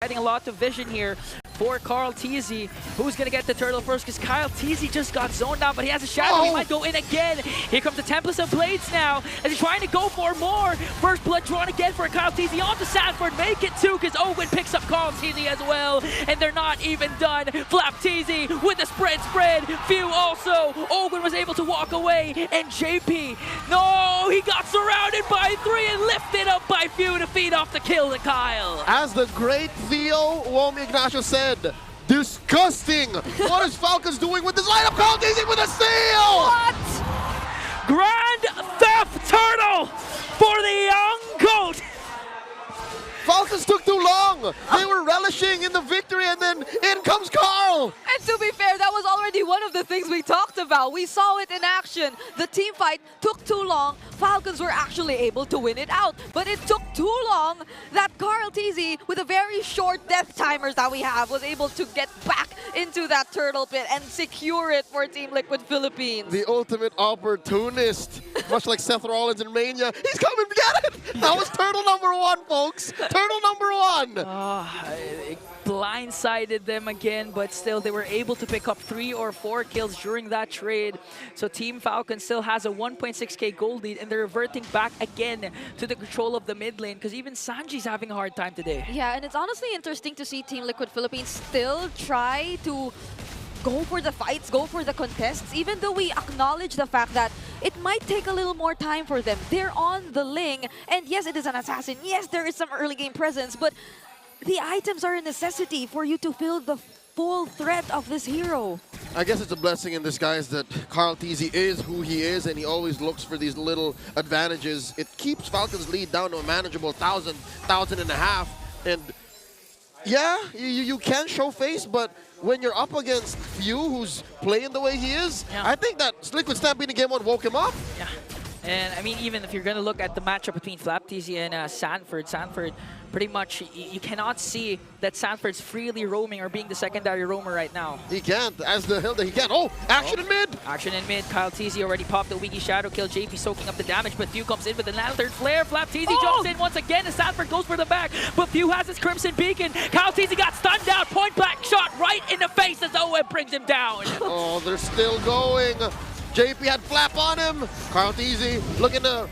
Adding a lot of vision here for Carl TZ. Who's going to get the turtle first? Because Kyle TZ just got zoned down, but he has a shadow. He might go in again. Here comes the Tempest of Blades now as he's trying to go for more. First blood drawn again for Kyle TZ onto Sanford. Make it two because Owen picks up Carl TZ as well. And they're not even done. Flap TZ with the spread. Few also. Owen was able to walk away. And JP, no, he got surrounded by three and lifted up by Few to feed off the kill to Kyle. As the great Theo Womi Ignacio said, disgusting! What is Falcons doing with this lineup? Carl TZ with a steal! What? Grand Theft Turtle for the young goat! Falcons took too long! They were relishing in the victory and then in comes Carl! And to be fair, that was already one of the things we talked about. We saw it in action. The team fight took too long. Falcons were actually able to win it out. But it took too long that Carl TZ, with a very short death timers that we have, was able to get back into that turtle pit and secure it for Team Liquid Philippines. The ultimate opportunist. Much like Seth Rollins in Mania. He's coming to get it! That was turtle number one, folks! Turtle number one! It blindsided them again, but still they were able to pick up 3 or 4 kills during that trade. So Team Falcon still has a 1.6k gold lead, and they're reverting back again to the control of the mid lane because even Sanji's having a hard time today. Yeah, and it's honestly interesting to see Team Liquid Philippines still try to go for the fights, go for the contests, even though we acknowledge the fact that it might take a little more time for them. They're on the Ling, and yes, it is an assassin. Yes, there is some early game presence, but the items are a necessity for you to feel the full threat of this hero. I guess it's a blessing in disguise that Carl TZ is who he is, and he always looks for these little advantages. It keeps Falcons' lead down to a manageable 1,000 and a half. And yeah, you can show face, but when you're up against Few, who's playing the way he is, yeah. I think that Liquid Stampede in Game 1 woke him up. Yeah. And I mean, even if you're going to look at the matchup between Flap TZ and Sanford, pretty much you cannot see that Sanford's freely roaming or being the secondary roamer right now. He can't, as the hell that he can. Oh, action in mid! Action in mid. Kyle TZ already popped the Wiki Shadow kill. JP soaking up the damage, but Few comes in with the Lantern Flare. Flap TZ jumps in once again, and Sanford goes for the back, but Few has his Crimson Beacon. Kyle TZ got stunned down, point blank shot right in the face as Owen brings him down. Oh, they're still going. JP had Flap on him. Carl TZ looking to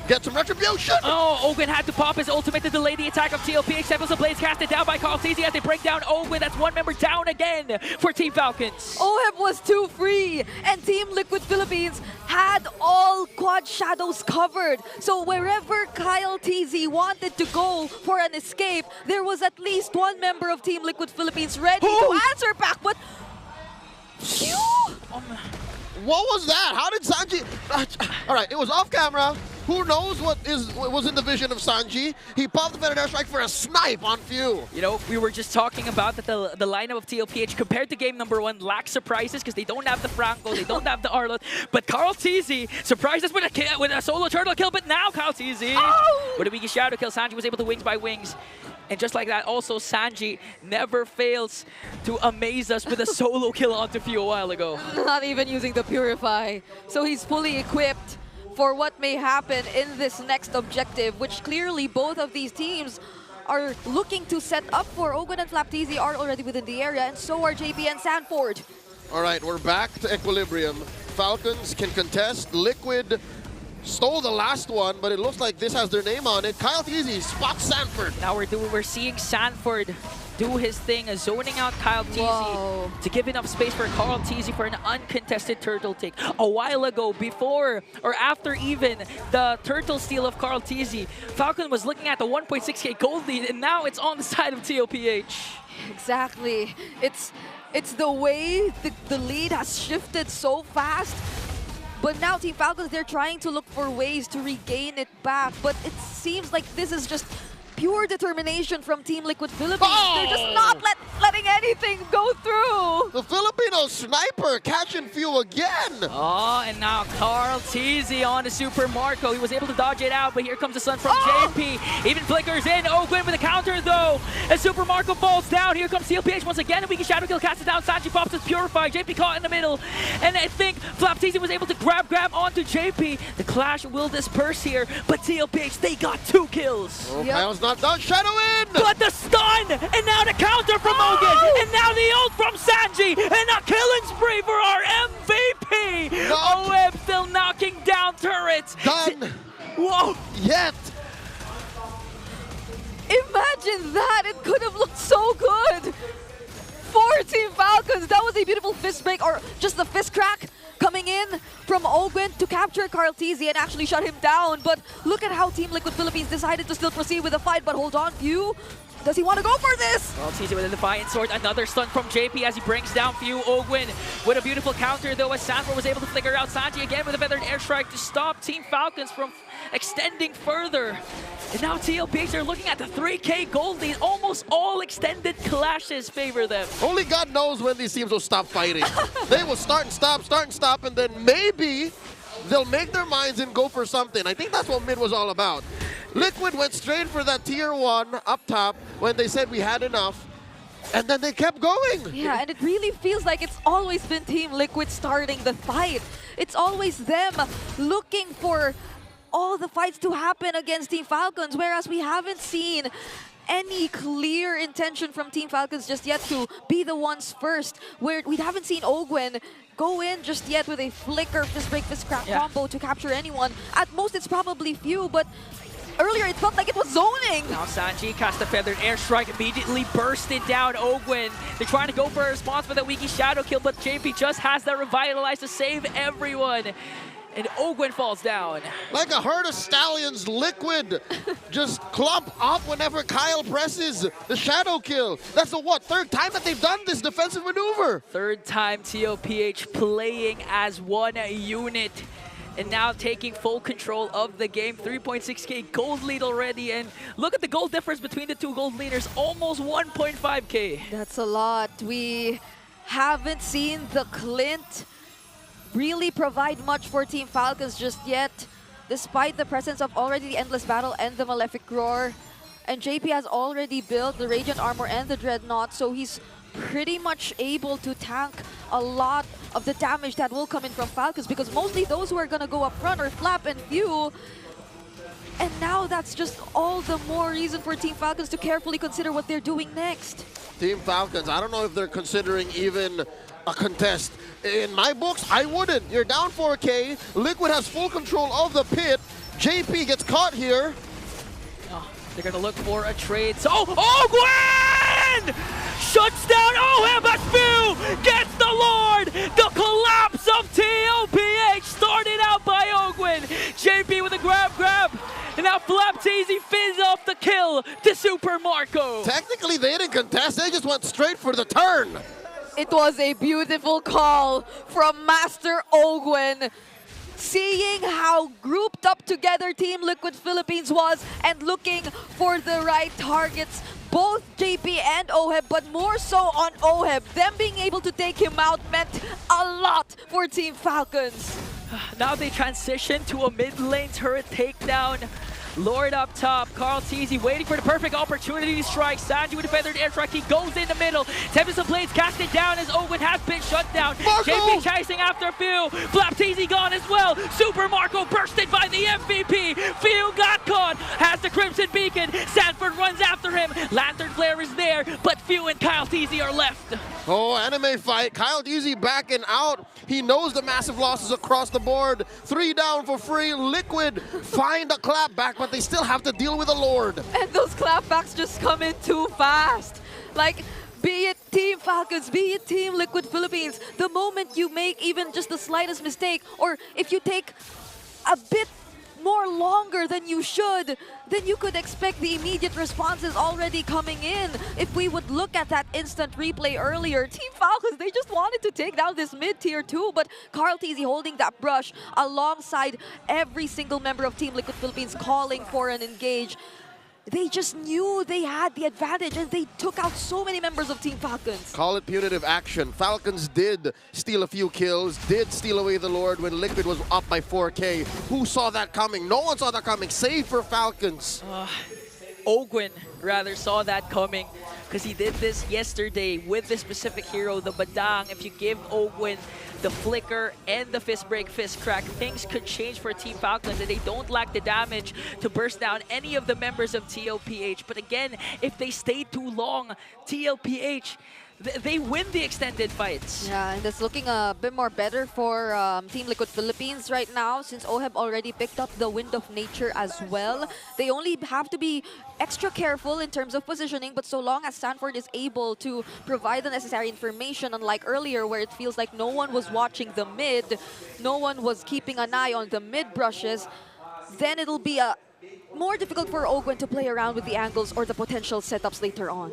get some retribution. Oh, Owen had to pop his ultimate to delay the attack of TLPH. Tempest of Blades casted down by Carl TZ as they break down Owen. That's one member down again for Team Falcons. OHEB was too free, and Team Liquid Philippines had all quad shadows covered. So wherever Kyle TZ wanted to go for an escape, there was at least one member of Team Liquid Philippines ready to answer back, but Phew! What was that? How did Sanji... All right, it was off camera. Who knows what was in the vision of Sanji? He popped the Venom Air Strike for a snipe on Few. You know, we were just talking about that the lineup of TLPH compared to game number 1 lacks surprises because they don't have the Franco, they don't have the Arlot. But Carl TZ surprised us with a solo turtle kill, but now Carl TZ with a Wiki Shadow kill. Sanji was able to wings by wings. And just like that, also Sanji never fails to amaze us with a solo kill onto Few a while ago. Not even using the Purify. So he's fully equipped for what may happen in this next objective, which clearly both of these teams are looking to set up for. Ogun and Flap TZ are already within the area, and so are JP and Sanford. All right, we're back to equilibrium. Falcons can contest. Liquid stole the last one, but it looks like this has their name on it. Kyle TZ spots Sanford. Now we're seeing Sanford do his thing, zoning out Kyle TZ to give enough space for Carl TZ for an uncontested turtle take. A while ago, before or after even the turtle steal of Carl TZ, Falcon was looking at the 1.6k gold lead, and now it's on the side of TLPH. Exactly. It's the way the lead has shifted so fast. But now Team Falcons, they're trying to look for ways to regain it back. But it seems like this is just pure determination from Team Liquid Philippines. They're just not letting anything go through. The Filipino sniper catching Few again. Oh, and now Carl TZ on to Super Marco. He was able to dodge it out, but here comes the sun from JP. Even flickers in. Ogun with a counter though. As Super Marco falls down, here comes TLPH once again. A Wiki Shadow kill casts it down. Sanji pops his Purify. JP caught in the middle. And I think Flap TZ was able to grab onto JP. The clash will disperse here, but TLPH, they got 2 kills. Oh, Kyle's not not done. Shadow in! But the stun! And now the counter from Ogun! And now the ult from Sanji! And a killing spree for our MVP! OM still knocking down turrets! Done! Whoa! Yet! Imagine that! It could have looked so good! For Team Falcons, that was a beautiful fist break, or just the fist crack coming in from Ogwin to capture Karltzy and actually shut him down. But look at how Team Liquid Philippines decided to still proceed with the fight. But hold on, Few, does he want to go for this? Karltzy with a Defiant Sword, another stun from JP as he brings down Few. Ogwin with a beautiful counter though, as Sanford was able to flicker out Sanji again with a feathered airstrike to stop Team Falcons from extending further. And now TLPH are looking at the 3K gold lead. Almost all extended clashes favor them. Only God knows when these teams will stop fighting. They will start and stop, and then maybe they'll make their minds and go for something. I think that's what mid was all about. Liquid went straight for that tier 1 up top when they said we had enough, and then they kept going. Yeah, and it really feels like it's always been Team Liquid starting the fight. It's always them looking for all the fights to happen against Team Falcons, whereas we haven't seen any clear intention from Team Falcons just yet to be the ones first. Where we haven't seen Ogwen go in just yet with a flicker, fist break, fist crack combo to capture anyone. At most, it's probably Few, but earlier it felt like it was zoning. Now Sanji cast a feathered airstrike, immediately bursted down Ogwen. They're trying to go for a response for the Wiki Shadow kill, but JP just has that revitalize to save everyone. And Ogwen falls down. Like a herd of stallions, Liquid just clump up whenever Kyle presses the shadow kill. That's the what, third time that they've done this defensive maneuver. Third time TLPH playing as one unit. And now taking full control of the game. 3.6K gold lead already. And look at the gold difference between the two gold leaders. Almost 1.5K. That's a lot. We haven't seen the Clint really provide much for Team Falcons just yet, despite the presence of already the Endless Battle and the Malefic Roar. And JP has already built the Radiant Armor and the Dreadnought, so he's pretty much able to tank a lot of the damage that will come in from Falcons, because mostly those who are going to go up front are Flap and Few. And now that's just all the more reason for Team Falcons to carefully consider what they're doing next. Team Falcons, I don't know if they're considering even a contest. In my books, I wouldn't. You're down 4K. Liquid has full control of the pit. JP gets caught here. Oh, they're going to look for a trade. So, Ogwen! Shuts down OM as Few gets the Lord! The collapse of TLPH started out by Ogwen. JP with a grab. And now FLCN fins off the kill to Super Marco. Technically, they didn't contest. They just went straight for the turn. It was a beautiful call from Master Ogwen. Seeing how grouped up together Team Liquid Philippines was and looking for the right targets, both JP and OHEB, but more so on OHEB. Them being able to take him out meant a lot for Team Falcons. Now they transition to a mid lane turret takedown. Lord up top, Karltzy waiting for the perfect opportunity to strike. Sanji with a feathered airstrike, he goes in the middle. Tempest of Blades casted down as Owen has been shut down. Marco! JP chasing after Few. FLCN gone as well. Super Marco bursted by the MVP. Few got caught, has the Crimson Beacon. Sanford runs after him. Lantern Flare is there, but Few and Karltzy are left. Oh, anime fight. Karltzy backing out. He knows the massive losses across the board. 3 down for free. Liquid find a clap back, but they still have to deal with the Lord. And those clapbacks just come in too fast. Like, be it Team Falcons, be it Team Liquid Philippines, the moment you make even just the slightest mistake, or if you take a bit more longer than you should, then you could expect the immediate responses already coming in. If we would look at that instant replay earlier, Team Falcons, they just wanted to take down this mid-tier too, but Karltzy holding that brush alongside every single member of Team Liquid Philippines calling for an engage. They just knew they had the advantage and they took out so many members of Team Falcons. Call it punitive action. Falcons did steal a few kills, did steal away the Lord when Liquid was up by 4K. Who saw that coming? No one saw that coming, save for Falcons. Ogwin rather saw that coming because he did this yesterday with this specific hero, the Badang. If you give Ogwin the flicker and the fist break, fist crack, things could change for Team Falcons, and they don't lack the damage to burst down any of the members of TLPH. But again, if they stay too long, TLPH, they win the extended fights. Yeah, and it's looking a bit more better for Team Liquid Philippines right now, since OHEB already picked up the Wind of Nature as well. They only have to be extra careful in terms of positioning, but so long as Sanford is able to provide the necessary information, unlike earlier where it feels like no one was watching the mid, no one was keeping an eye on the mid brushes, then it'll be more difficult for Ogwin to play around with the angles or the potential setups later on.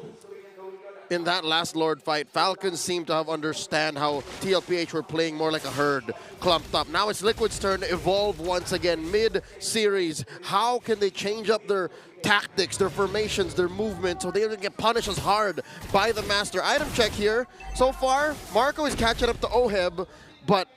In that last Lord fight, Falcons seem to have understand how TLPH were playing more like a herd, clumped up. Now it's Liquid's turn to evolve once again mid-series. How can they change up their tactics, their formations, their movement, so they don't get punished as hard by the Master? Item check here. So far, Marco is catching up to OHEB, but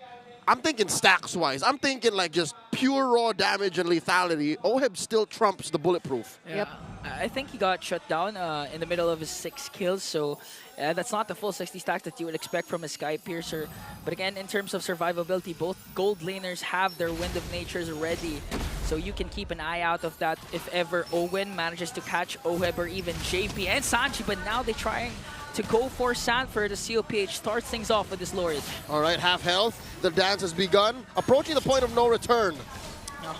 I'm thinking stacks-wise. I'm thinking like just pure raw damage and lethality. OHEB still trumps the bulletproof. Yeah. Yep. I think he got shut down in the middle of his 6 kills, so that's not the full 60 stacks that you would expect from a Sky Piercer. But again, in terms of survivability, both gold laners have their Wind of Natures ready, so you can keep an eye out of that if ever Owen manages to catch OHEB or even JP and Sanji. But now they're trying to go for Sanford as CLPH starts things off with this Lord. All right, half health. The dance has begun, approaching the point of no return. No.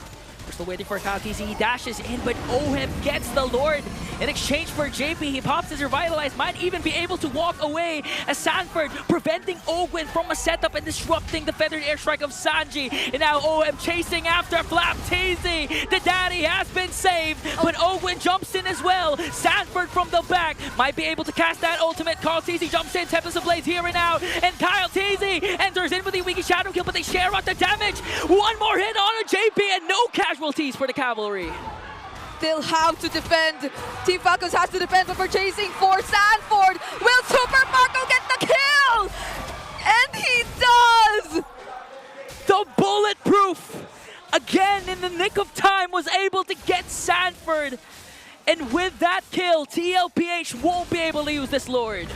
We're still waiting for Kyle TC. He dashes in, but OHEB gets the Lord in exchange for JP. He pops his Revitalize, might even be able to walk away as Sanford preventing Ogwin from a setup and disrupting the feathered airstrike of Sanji. And now OHEB chasing after Flap TZ. The daddy has been saved, but Ogwin jumps in as well. Sanford from the back might be able to cast that ultimate. Kyle TZ jumps in, Tempest of Blades here and now, and Kyle TZ enters in with the Wiki Shadow Kill, but they share out the damage. One more hit on a JP and no casualties for the Cavalry. They'll have to defend. Team Falcons has to defend, but we're chasing for Sanford. Will Super Marco get the kill? And he does! The bulletproof, again in the nick of time, was able to get Sanford. And with that kill, TLPH won't be able to use this Lord.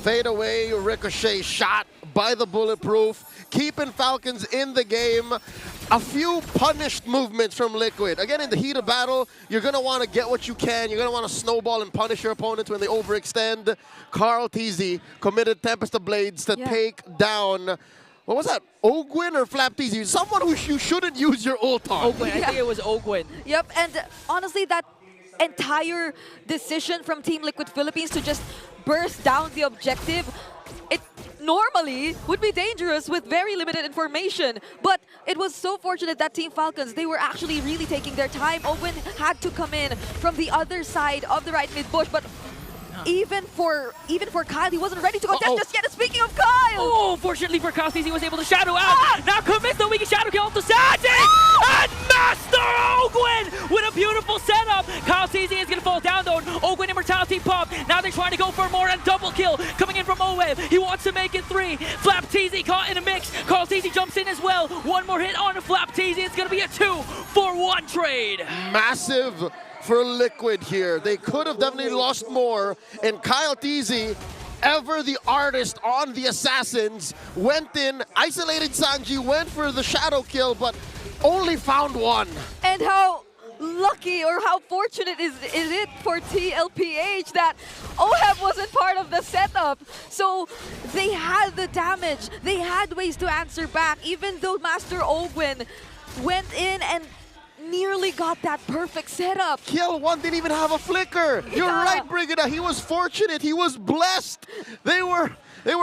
Fade away, ricochet shot by the bulletproof, keeping Falcons in the game. A few punished movements from Liquid. Again, in the heat of battle, you're going to want to get what you can. You're going to want to snowball and punish your opponents when they overextend. Carl TZ committed Tempest of Blades to take down, what was that, Ogwin or Flap TZ? Someone who you shouldn't use your ult on. Ogwin, I think it was Ogwin. Yep, and honestly, that entire decision from Team Liquid Philippines to just burst down the objective, it normally would be dangerous with very limited information, but it was so fortunate that Team Falcons, they were actually really taking their time. Owen had to come in from the other side of the right mid bush, but even for Kyle, he wasn't ready to contest just yet. And speaking of Kyle! Oh, fortunately for Kyle, he was able to shadow out. Now commits the Wiki Shadow Kill to Sanji! And Master Ogwin with a beautiful setup. Kyle TZ is going to fall down though. Ogwin Immortality pop. Now they're trying to go for more and double kill. Coming in from OWeb. He wants to make it 3. Flap TZ caught in a mix. Kyle TZ jumps in as well. One more hit on the Flap TZ. It's going to be a 2-for-1 trade. Massive for Liquid here. They could have definitely lost more. And Kyle TZ, ever the artist on the Assassins, went in, isolated Sanji, went for the shadow kill, but only found one. And how lucky or how fortunate is it for TLPH that OHEB wasn't part of the setup. So they had the damage. They had ways to answer back, even though Master Ogwin went in and nearly got that perfect setup. Kill 1 didn't even have a flicker. You're right, Brigida. He was fortunate. He was blessed. They were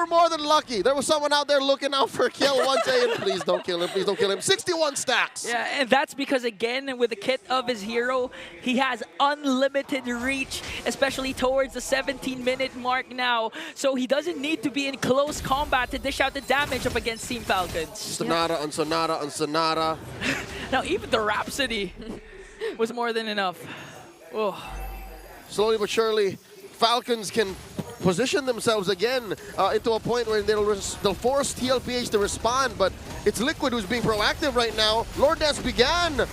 more than lucky. There was someone out there looking out for Kill 1 saying, please don't kill him, please don't kill him. 61 stacks. Yeah, and that's because, again, with the kit of his hero, he has unlimited reach, especially towards the 17-minute mark now. So he doesn't need to be in close combat to dish out the damage up against Team Falcons. Sonata on Sonata on Sonata. Now, even the Rhapsody was more than enough. Oh. Slowly but surely, Falcons can position themselves again into a point where they'll force TLPH to respond, but it's Liquid who's being proactive right now. Lord Death began.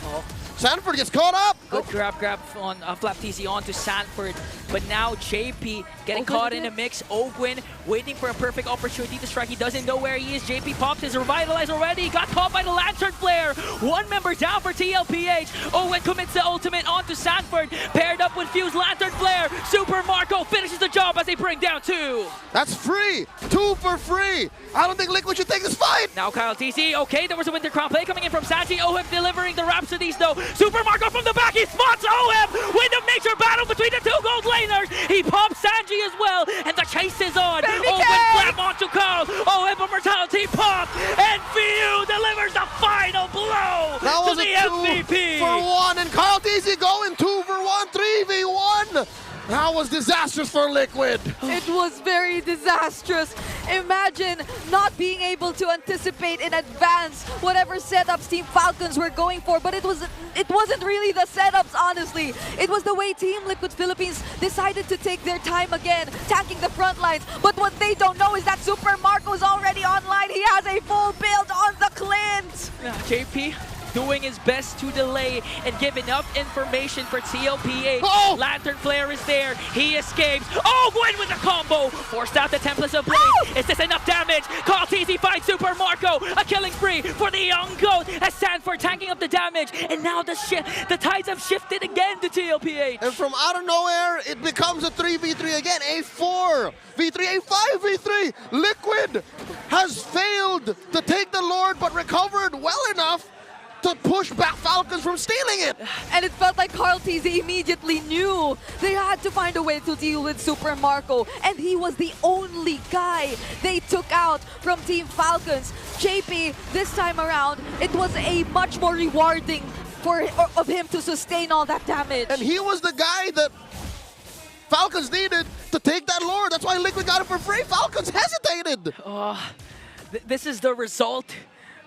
Sanford gets caught up. Good grab on FlapTZ onto Sanford, but now JP getting caught in the mix. Ogwin waiting for a perfect opportunity to strike. He doesn't know where he is. JP pops his Revitalize already. Got caught by the Lantern Flare. One member down for TLPH. Ogwin commits the ultimate onto Sanford. Paired up with Fuse Lantern Flare. Super Marco finishes the job as they bring down 2. That's free. 2 for free. I don't think Liquid should take this fight. Now Kyle TC. Okay, there was a Winter Crown play coming in from Sanji. OHIP delivering the Rhapsodies though. Super Marco from the back. He spots OHIP. Wind of Nature battle between the 2 gold laners. He pops Sanji as well. And the chase is on. Ogwin grab onto Carl. OHIP Immortality pop. And Fiu delivers the final blow to the MVP. 2 for 1. And Kyle TC going 2 for 1. 3v1. That was disastrous for Liquid. It was very disastrous. Imagine not being able to anticipate in advance whatever setups Team Falcons were going for, but it wasn't really the setups, honestly. It was the way Team Liquid Philippines decided to take their time again, tanking the front lines. But what they don't know is that Super Marco's already online. He has a full build on the Clint. JP doing his best to delay and give enough information for TLPH. Oh! Lantern Flare is there. He escapes. Oh, Gwen with the combo. Forced out the Templates of Blade. Oh! Is this enough damage? Carl TZ finds Super Marco. A killing spree for the young goat as Sanford tanking up the damage. And now the tides have shifted again to TLPH. And from out of nowhere, it becomes a 3v3 again. A 4v3, a 5v3. Liquid has failed to take the Lord, but recovered well enough to push back Falcons from stealing it. And it felt like Carl TZ immediately knew they had to find a way to deal with Super Marco. And he was the only guy they took out from Team Falcons. JP, this time around, it was a much more rewarding of him to sustain all that damage. And he was the guy that Falcons needed to take that Lord. That's why Liquid got it for free. Falcons hesitated. This is the result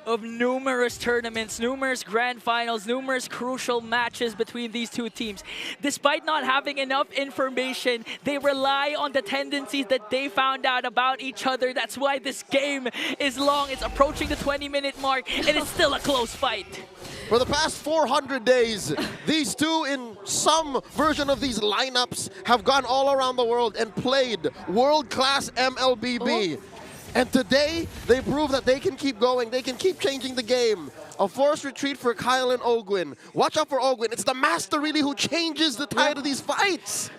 of numerous tournaments, numerous grand finals, numerous crucial matches between these 2 teams. Despite not having enough information, they rely on the tendencies that they found out about each other. That's why this game is long. It's approaching the 20-minute mark, and it's still a close fight. For the past 400 days, these 2 in some version of these lineups have gone all around the world and played world-class MLBB. And today, they prove that they can keep going. They can keep changing the game. A forced retreat for Kyle and Ogwin. Watch out for Ogwin. It's the master really who changes the tide of these fights.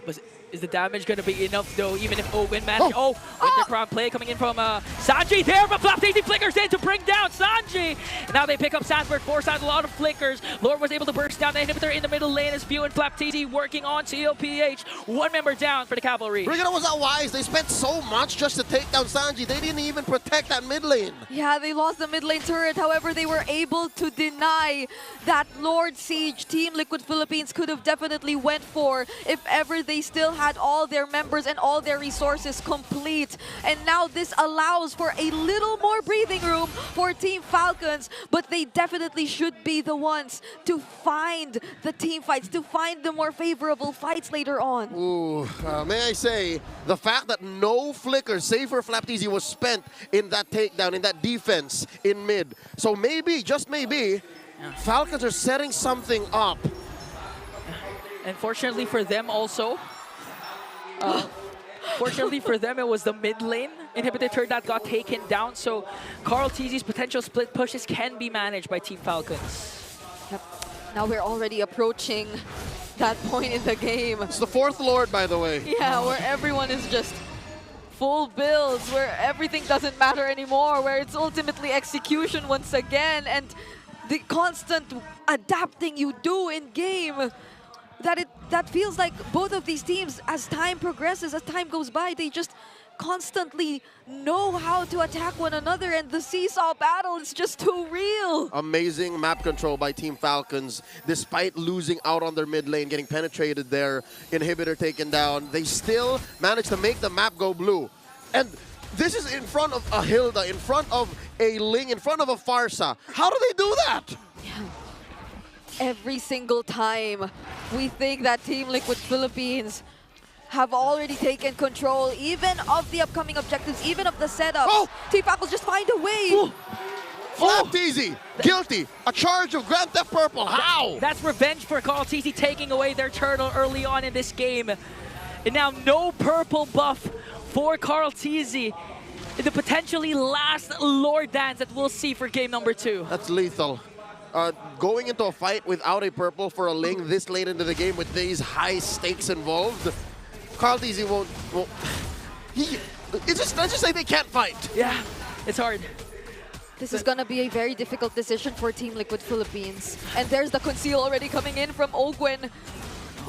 But is the damage going to be enough though, even if Ogwin manages? Winter Crown play coming in from Sanji there, but FlapTZ flickers in to bring down Sanji. Now they pick up Sanford, force out a lot of flickers. Lord was able to burst down the inhibitor in the middle lane as View and FlapTZ working on TLPH. 1 member down for the Cavalry. Brigada was not wise. They spent so much just to take down Sanji. They didn't even protect that mid lane. Yeah, they lost the mid lane turret. However, they were able to deny that Lord Siege. Team Liquid Philippines could have definitely went for if ever they still had all their members and all their resources complete. And now this allows for a little more breathing room for Team Falcons, but they definitely should be the ones to find the team fights, to find the more favorable fights later on. Ooh, may I say, the fact that no flicker, save for FlapTZ, was spent in that takedown, in that defense in mid. So maybe, just maybe, Falcons are setting something up. And fortunately for them also, fortunately for them, it was the mid lane inhibitor turret that got taken down. So Carl TZ's potential split pushes can be managed by Team Falcons. Yep. Now we're already approaching that point in the game. It's the 4th Lord, by the way. Yeah, where everyone is just full builds, where everything doesn't matter anymore, where it's ultimately execution once again, and the constant adapting you do in game. That feels like both of these teams, as time progresses, as time goes by, they just constantly know how to attack one another, and the seesaw battle is just too real. Amazing map control by Team Falcons. Despite losing out on their mid lane, getting penetrated there, inhibitor taken down, they still managed to make the map go blue. And this is in front of a Hilda, in front of a Ling, in front of a Farsa. How do they do that? Yeah. Every single time we think that Team Liquid Philippines have already taken control, even of the upcoming objectives, even of the setup. Oh! Team Falcons just find a way. Ooh. FLCN guilty. A charge of Grand Theft Purple. How? That's revenge for CarlTeasy taking away their turtle early on in this game. And now no purple buff for CarlTeasy. The potentially last Lord dance that we'll see for game number 2. That's lethal. Going into a fight without a purple for a Ling this late into the game with these high stakes involved, CarlTeasy won't let's just say they can't fight. Yeah, it's hard. This is gonna be a very difficult decision for Team Liquid Philippines. And there's the conceal already coming in from Ogwen.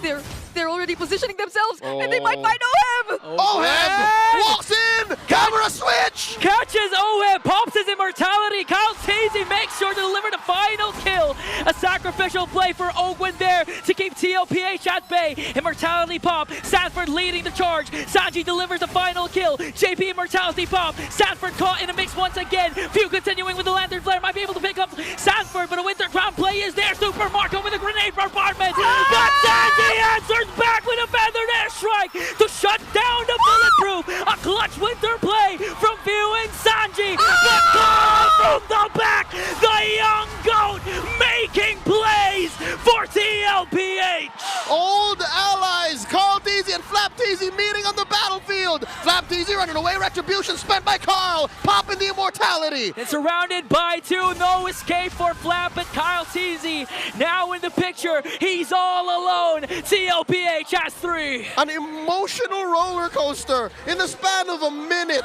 They're already positioning themselves, and they might find OM! OM walks in! Camera switch! Catches OM, pops his immortality. CarlTeasy makes sure to deliver the final kill. A sacrificial play for Ogwen there to keep TLPH at bay. Immortality pop, Sanford leading the charge. Sanji delivers the final kill. JP immortality pop. Sanford caught in a mix once again. Few continuing with the Lantern Flare. Might be able to pick up Sanford, but a Winter Crown play is there. Super Marco with a grenade bombardment. But Sanji answers back with a feathered airstrike to shut down the bulletproof. A clutch winter play from Few and Sanji. The goal from the back. The young goat making plays for TLPH. Old allies, CarlTeasy and FLCN meeting on the battlefield. FLCN running away, retribution spent by Carl, popping the immortality. And surrounded by 2, no escape for Flap, but CarlTeasy now in the picture. He's all alone. TLPH has 3. An emotional roller coaster in the span of a minute.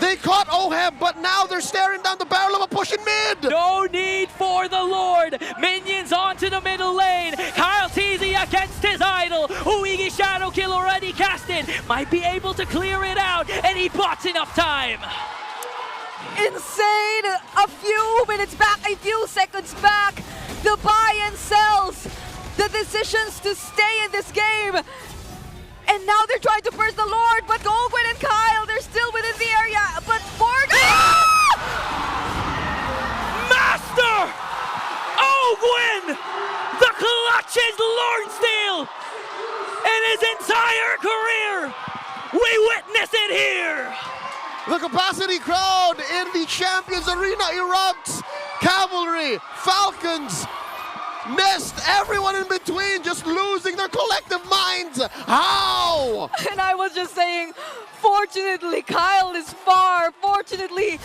They caught OHEB, but now they're staring down the barrel of a pushing mid. No need for the Lord. Minions onto the middle lane. CarlTeasy against his idol. Uigi Shadow Kill already casted. Might be able to clear it out, and he bought enough time. Insane! A few minutes back, a few seconds back, the buy and sells, the decisions to stay in this game. And now they're trying to burst the Lord, but Ogwen and Kyle, they're still within the area. But Morgan! Master! Ogwen! The clutches Lord Steel! In his entire career! We witness it here! The capacity crowd in the Champions Arena erupts. Cavalry, Falcons, Nest, everyone in between just losing their collective minds. How? And I was just saying, fortunately, Kyle is far. Fortunately,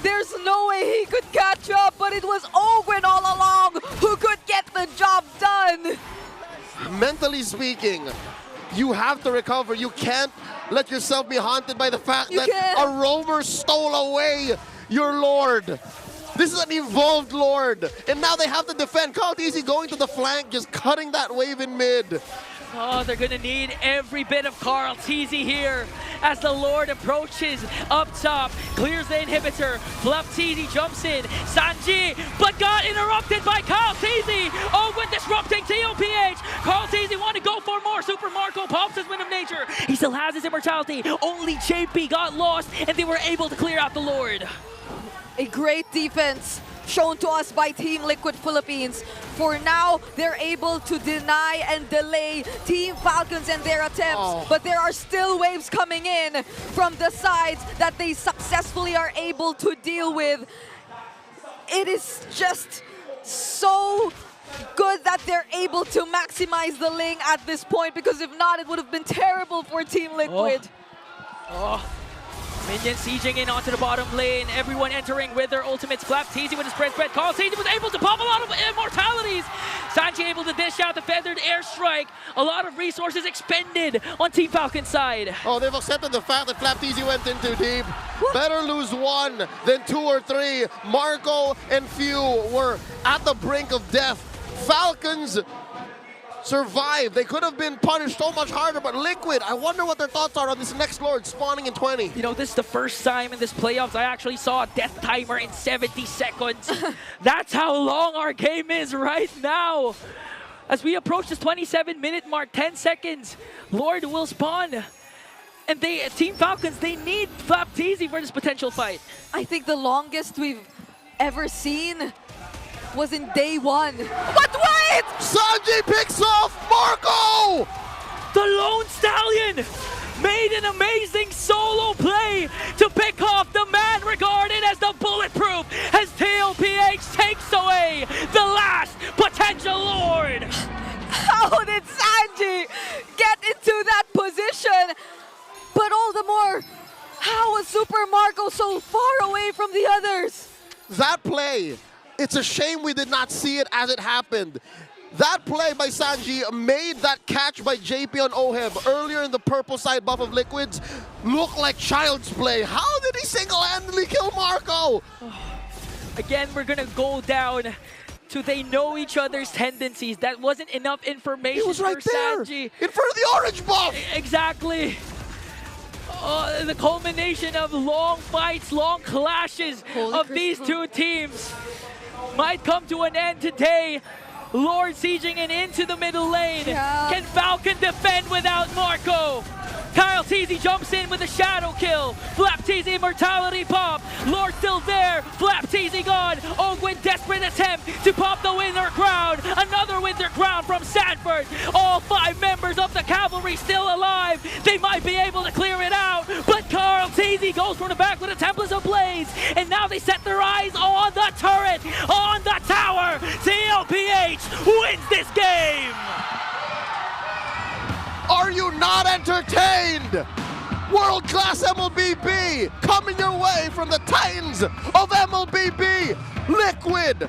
there's no way he could catch up, but it was Ogwen all along who could get the job done. Mentally speaking, you have to recover. You can't let yourself be haunted by the fact that a roamer stole away your Lord. This is an evolved Lord, and now they have to defend. CarlTeasy going to the flank, just cutting that wave in mid. Oh, they're gonna need every bit of CarlTeasy here as the Lord approaches up top, clears the inhibitor. FLCN jumps in, Sanji, but got interrupted by CarlTeasy. Ogwen disrupting TLPH. CarlTeasy want to go for more. Super Marco pops his Wind of Nature. He still has his immortality. Only JP got lost, and they were able to clear out the Lord. A great defense shown to us by Team Liquid Philippines. For now, they're able to deny and delay Team Falcons and their attempts, but there are still waves coming in from the sides that they successfully are able to deal with. It is just so good that they're able to maximize the Ling at this point, because if not, it would have been terrible for Team Liquid. Minions sieging in onto the bottom lane. Everyone entering with their ultimates. FLCN with a spread. CarlTeasy was able to pop a lot of immortalities. Sanji able to dish out the feathered airstrike. A lot of resources expended on Team Falcon's side. Oh, they've accepted the fact that FLCN went in too deep. Better lose 1 than 2 or 3. Marco and Few were at the brink of death. Falcons survived. They could have been punished so much harder, but Liquid, I wonder what their thoughts are on this next Lord spawning in 20. You know, this is the first time in this playoffs I actually saw a death timer in 70 seconds. That's how long our game is right now. As we approach this 27-minute mark, 10 seconds, Lord will spawn. And Team Falcons, they need FLCN for this potential fight. I think the longest we've ever seen was in day 1. But wait! Sanji picks off Marco! The Lone Stallion made an amazing solo play to pick off the man regarded as the bulletproof as TLPH tower. How was Super Marco so far away from the others? That play, it's a shame we did not see it as it happened. That play by Sanji made that catch by JP on Oheb earlier in the purple side buff of Liquids look like child's play. How did he single-handedly kill Marco? Again, we're gonna go down to they know each other's tendencies. That wasn't enough information He was right for there, Sanji. in front of the orange buff. Exactly. The culmination of long fights, long clashes of these two teams might come to an end today. Lord sieging and into the middle lane. Yeah. Can Falcon defend without Marco? Kyle Teasy jumps in with a shadow kill. Flap Teasy immortality pop. Lord still there. Flap Teasy gone. Ogwin desperate attempt to pop the winter crown. Another winter crown from Sanford. All 5 members of the cavalry still alive. They might be able to clear it out. But Carl Teasy goes from the back with a Templars of Blades. And now they set their eyes on the turret, on the tower. TLPH wins this game. Are you not entertained? World-class MLBB coming your way from the Titans of MLBB. Liquid